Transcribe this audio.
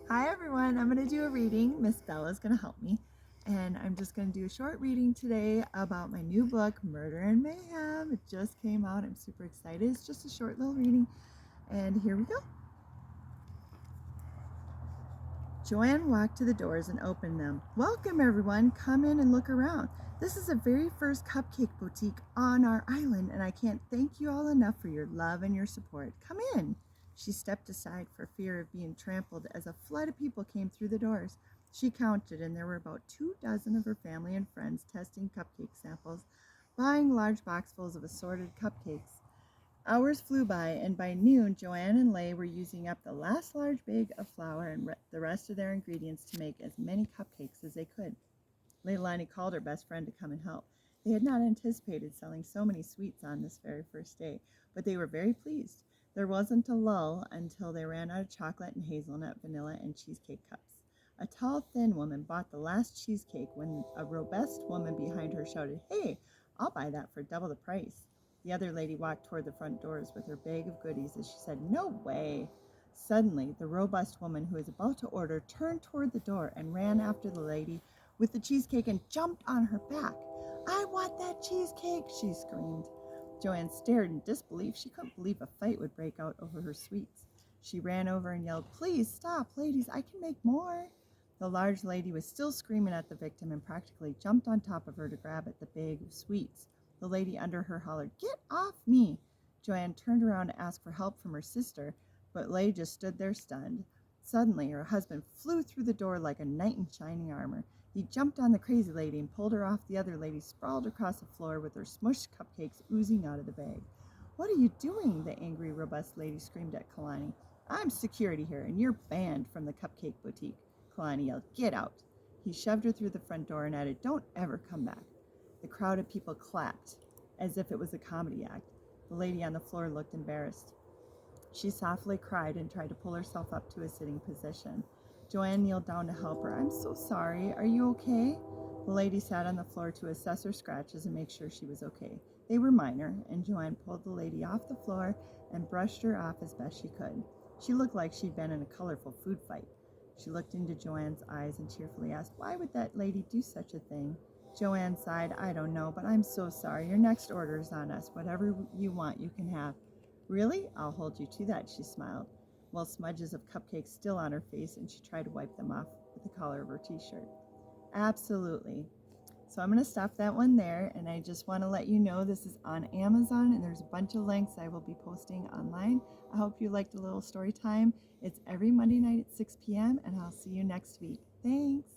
Hi everyone, I'm going to do a reading. Miss Bella's going to help me. And I'm just going to do a short reading today about my new book, Murder and Mayhem. It just came out. I'm super excited. It's just a short little reading. And here we go. Joanne walked to the doors and opened them. Welcome everyone, come in and look around. This is the very first cupcake boutique on our island, and I can't thank you all enough for your love and your support. Come in. She stepped aside for fear of being trampled as a flood of people came through the doors. She counted, and there were about 24 of her family and friends testing cupcake samples, buying large boxfuls of assorted cupcakes. Hours flew by, and by noon, Joanne and Leigh were using up the last large bag of flour and the rest of their ingredients to make as many cupcakes as they could. Leilani called her best friend to come and help. They had not anticipated selling so many sweets on this very first day, but they were very pleased. There wasn't a lull until they ran out of chocolate and hazelnut, vanilla, and cheesecake cups. A tall, thin woman bought the last cheesecake when a robust woman behind her shouted, "Hey, I'll buy that for double the price." The other lady walked toward the front doors with her bag of goodies as she said, "No way." Suddenly, the robust woman who was about to order turned toward the door and ran after the lady with the cheesecake and jumped on her back. "I want that cheesecake," she screamed. Joanne stared in disbelief. She couldn't believe a fight would break out over her sweets. She ran over and yelled, "Please stop, ladies, I can make more." The large lady was still screaming at the victim and practically jumped on top of her to grab at the bag of sweets. The lady under her hollered, "Get off me!" Joanne turned around to ask for help from her sister, but Leigh just stood there stunned. Suddenly, her husband flew through the door like a knight in shining armor. He jumped on the crazy lady and pulled her off. The other lady sprawled across the floor with her smushed cupcakes oozing out of the bag. "What are you doing?" the angry, robust lady screamed at Kalani. "I'm security here, and you're banned from the cupcake boutique." Kalani yelled, "Get out." He shoved her through the front door and added, "Don't ever come back." The crowd of people clapped as if it was a comedy act. The lady on the floor looked embarrassed. She softly cried and tried to pull herself up to a sitting position. Joanne kneeled down to help her. "I'm so sorry. Are you okay?" The lady sat on the floor to assess her scratches and make sure she was okay. They were minor, and Joanne pulled the lady off the floor and brushed her off as best she could. She looked like she'd been in a colorful food fight. She looked into Joanne's eyes and tearfully asked, "Why would that lady do such a thing?" Joanne sighed, "I don't know, but I'm so sorry. Your next order is on us. Whatever you want, you can have." "Really? I'll hold you to that," she smiled, while smudges of cupcakes still on her face, and she tried to wipe them off with the collar of her t-shirt. "Absolutely." So I'm going to stop that one there, and I just want to let you know this is on Amazon, and there's a bunch of links I will be posting online. I hope you liked a little story time. It's every Monday night at 6 p.m., and I'll see you next week. Thanks.